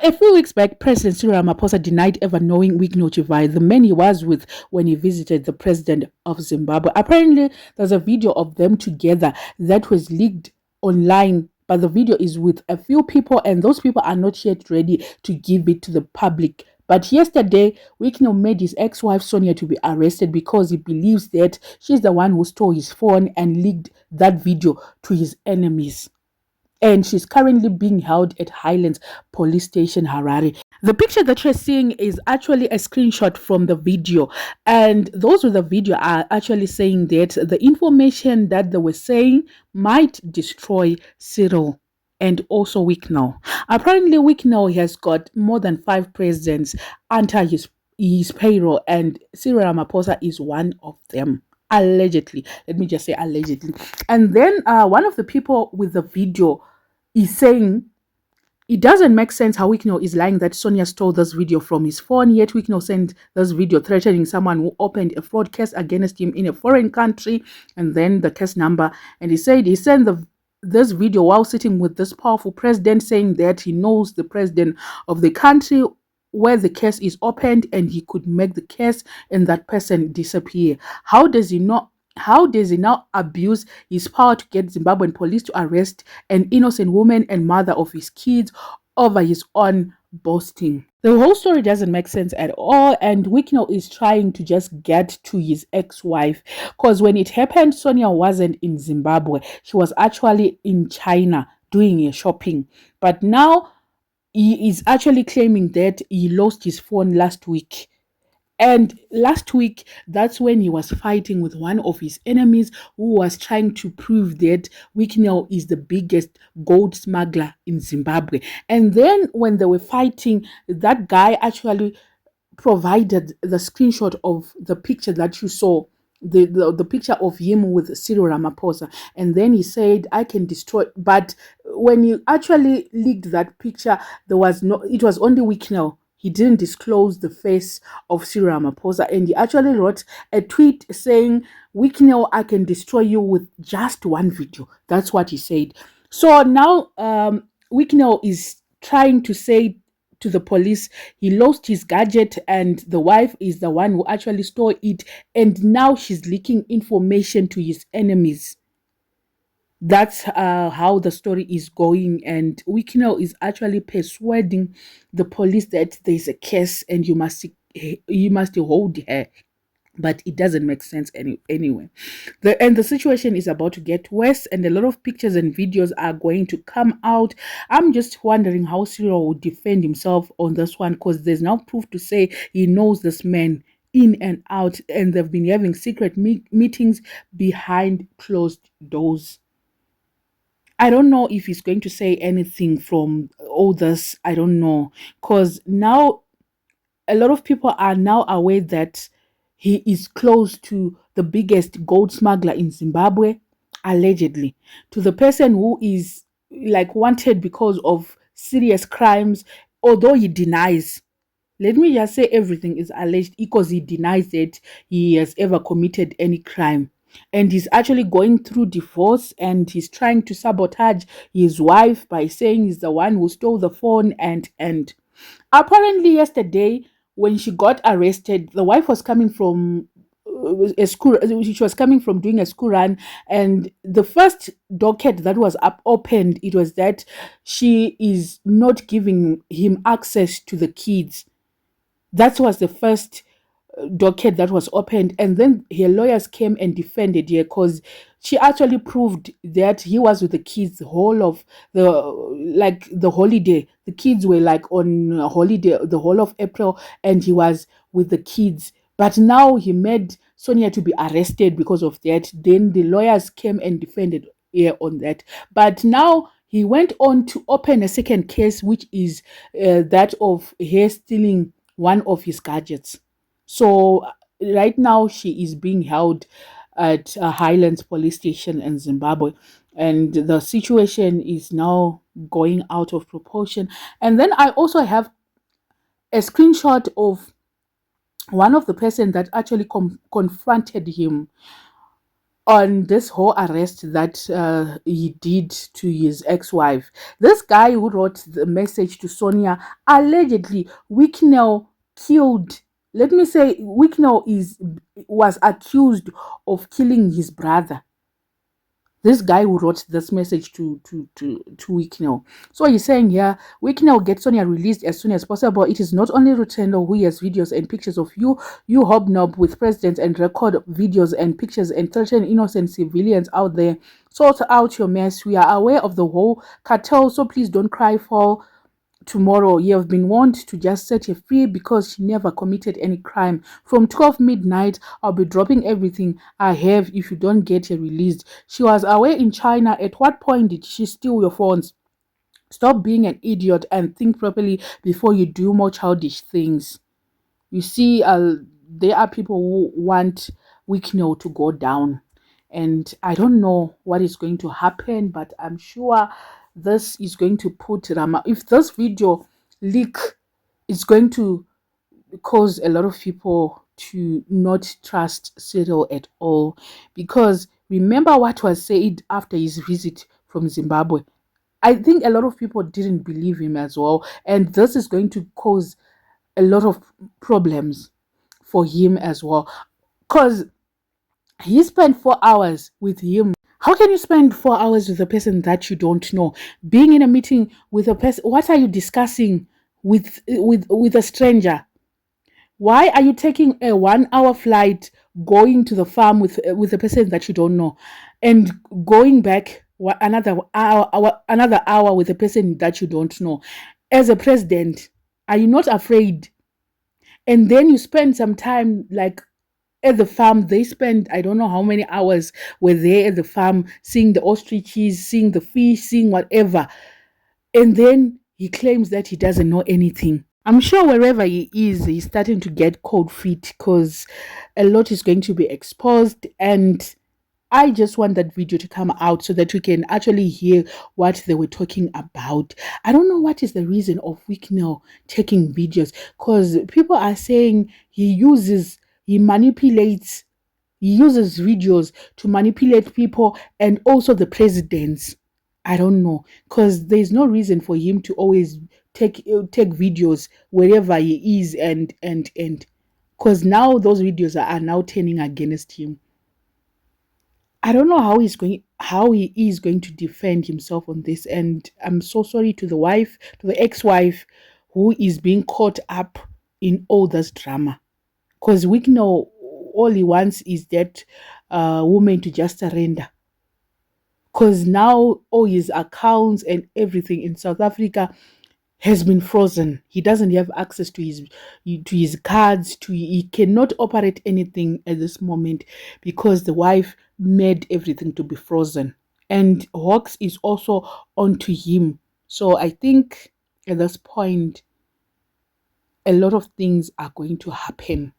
A few weeks back, President Cyril Ramaphosa denied ever knowing Wigno Chivai, the man he was with when he visited the president of Zimbabwe. Apparently, there's a video of them together that was leaked online, but the video is with a few people, and those people are not yet ready to give it to the public. But yesterday, Wigno made his ex-wife Sonia to be arrested because he believes that she's the one who stole his phone and leaked that video to his enemies, and she's currently being held at Highlands Police Station, Harare. The picture that you're seeing is actually a screenshot from the video, and those with the video are actually saying that the information that they were saying might destroy Cyril and also Wigno. Apparently, Wigno has got more than 5 presidents under his payroll, and Cyril Ramaphosa is one of them. Allegedly, let me just say allegedly. And then one of the people with the video is saying it doesn't make sense how Wigno is lying that Sonia stole this video from his phone, yet Wigno sent this video threatening someone who opened a fraud case against him in a foreign country, and then the case number. And he said he sent this video while sitting with this powerful president, saying that he knows the president of the country where the case is opened and he could make the case and that person disappear. How does he now abuse his power to get Zimbabwean police to arrest an innocent woman and mother of his kids over his own boasting? The whole story doesn't make sense at all, and Wigno is trying to just get to his ex-wife, because when it happened, Sonia wasn't in Zimbabwe. She was actually in China doing a shopping. But now he is actually claiming that he lost his phone last week. And last week, that's when he was fighting with one of his enemies who was trying to prove that Wigno is the biggest gold smuggler in Zimbabwe. And then when they were fighting, that guy actually provided the screenshot of the picture that you saw, the picture of him with Cyril Ramaphosa. And then he said, I can destroy. But when you actually leaked that picture, it was only Wigno. He didn't disclose the face of Cyril Ramaphosa, and he actually wrote a tweet saying, Wigno, I can destroy you with just one video. That's what he said. So now Wigno is trying to say to the police he lost his gadget and the wife is the one who actually stole it, and now she's leaking information to his enemies. That's how the story is going, and Wigno is actually persuading the police that there's a case and you must hold her. But it doesn't make sense anyway. The situation is about to get worse, and a lot of pictures and videos are going to come out. I'm just wondering how Cyril will defend himself on this one, because there's now proof to say he knows this man in and out, and they've been having secret meetings behind closed doors. I don't know if he's going to say anything from all this. I don't know, because now a lot of people are now aware that he is close to the biggest gold smuggler in Zimbabwe, allegedly, to the person who is like wanted because of serious crimes, although he denies. Let me just say everything is alleged because he denies that he has ever committed any crime. And he's actually going through divorce, and he's trying to sabotage his wife by saying he's the one who stole the phone. And apparently yesterday when she got arrested, the wife was coming from a school. She was coming from doing a school run, and the first docket that was opened, it was that she is not giving him access to the kids. That was the first docket that was opened, and then her lawyers came and defended her because she actually proved that he was with the kids the whole of the holiday. The kids were like on a holiday the whole of April, and he was with the kids. But now he made Sonia to be arrested because of that. Then the lawyers came and defended her on that. But now he went on to open a second case, which is that of her stealing one of his gadgets. So right now she is being held at Highlands Police Station in Zimbabwe, and the situation is now going out of proportion. And then I also have a screenshot of one of the person that actually confronted him. on this whole arrest that he did to his ex-wife. This guy who wrote the message to Sonia, allegedly Wicknell killed, let me say, Wicknell was accused of killing his brother. This guy who wrote this message to Wicknell. So he's saying here, Wicknell get Sonia released as soon as possible. It is not only Rutendo who has videos and pictures of you hobnob with presidents and record videos and pictures and threaten innocent civilians out there. Sort out your mess. We are aware of the whole cartel, so please don't cry for tomorrow. You have been warned to just set her free because she never committed any crime. From 12 midnight, I'll be dropping everything I have if you don't get her released. She was away in China. At what point did she steal your phones? Stop being an idiot and think properly before you do more childish things. You see, there are people who want Wicknell to go down. And I don't know what is going to happen, but I'm sure this is going to put Rama. If this video leak, it's going to cause a lot of people to not trust Cyril at all. Because remember what was said after his visit from Zimbabwe. I think a lot of people didn't believe him as well. And this is going to cause a lot of problems for him as well. Because he spent 4 hours with him. How can you spend 4 hours with a person that you don't know? Being in a meeting with a person, what are you discussing with a stranger? Why are you taking a 1 hour flight going to the farm with a person that you don't know, and going back another hour with a person that you don't know? As a president, are you not afraid? And then you spend some time like at the farm. They spent, I don't know how many hours were there at the farm, seeing the ostriches, seeing the fish, seeing whatever. And then he claims that he doesn't know anything. I'm sure wherever he is, he's starting to get cold feet because a lot is going to be exposed. And I just want that video to come out so that we can actually hear what they were talking about. I don't know what is the reason of Wicknell taking videos, because people are saying he manipulates, he uses videos to manipulate people and also the presidents. I don't know, because there's no reason for him to always take videos wherever he is, and because now those videos are now turning against him. I don't know how he is going to defend himself on this. And I'm so sorry to the wife, to the ex-wife, who is being caught up in all this drama. Because we know all he wants is that woman to just surrender. Because now all his accounts and everything in South Africa has been frozen. He doesn't have access to his cards. He cannot operate anything at this moment because the wife made everything to be frozen. And Hawks is also onto him. So I think at this point, a lot of things are going to happen.